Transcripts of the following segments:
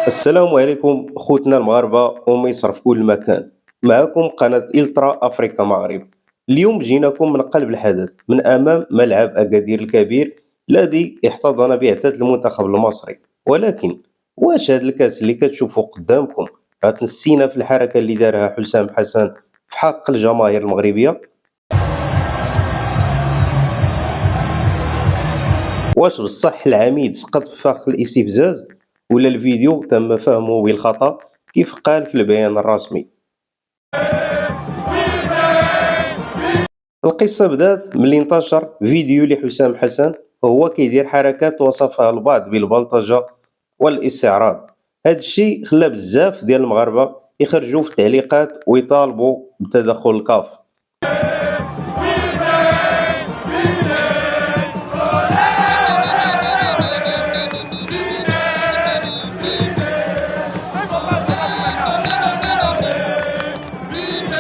السلام عليكم خوتنا المغاربة ومصر في كل مكان. معكم قناة إلترا أفريكا مغرب. اليوم جيناكم من قلب الحدث من أمام ملعب أكادير الكبير الذي احتضن بعثة المنتخب المصري. ولكن واش هاد الكاس اللي كتشوفوا قدامكم غتنسينا في الحركة اللي دارها حسام حسن في حق الجماهير المغربية؟ واش بصح العميد سقط في فخ الاستفزاز ولا الفيديو تم فهمه بالخطأ كيف قال في البيان الرسمي؟ القصة بدات ملي انتشر فيديو لحسام حسن وهو كيدير حركات وصفها البعض بالبلطجة والاستعراض. هاد الشي خلى بزاف ديال المغاربة يخرجوا في التعليقات ويطالبوا بتدخل الكاف.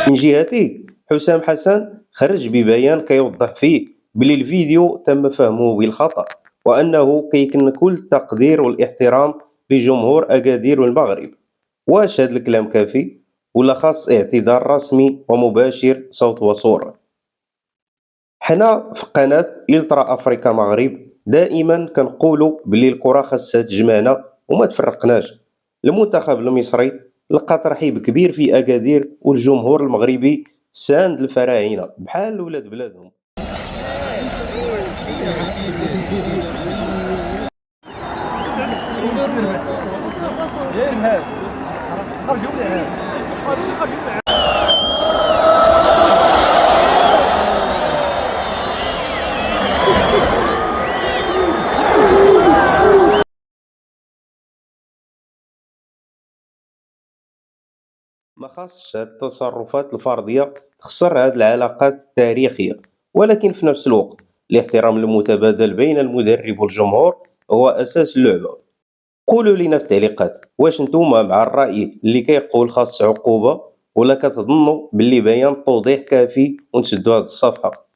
من جهته حسام حسن خرج ببيان كيوضح فيه بلي الفيديو تم فهمه بالخطأ وأنه كيكن كل التقدير والاحترام لجمهور أكادير المغرب. واش هاد الكلام كافي ولا خاص اعتذار رسمي ومباشر صوت وصورة؟ حنا في قناة إلترا أفريكا مغرب دائما كنقولوا بلي الكرة خاصها تجمعنا وما تفرقناش. المنتخب المصري لقى ترحيب كبير في أكادير والجمهور المغربي ساند الفراعنة بحال ولاد بلادهم. ما خاصش هاد التصرفات الفردية تخسر هاد العلاقات التاريخية، ولكن في نفس الوقت الاحترام المتبادل بين المدرب والجمهور هو أساس اللعبة. قولوا لينا في التعليقات واش نتوما مع الرأي اللي كيقول خاص عقوبة ولا كتظنوا باللي بيان توضيح كافي ونسدوا هاد الصفحة؟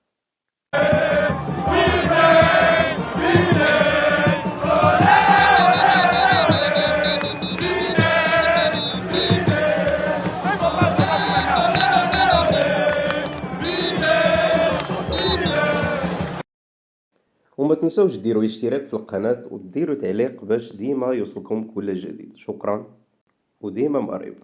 وما تنسوش ديروا اشتراك في القناة وديروا تعليق باش ديما يوصلكم كل جديد. شكرا وديما مغرب.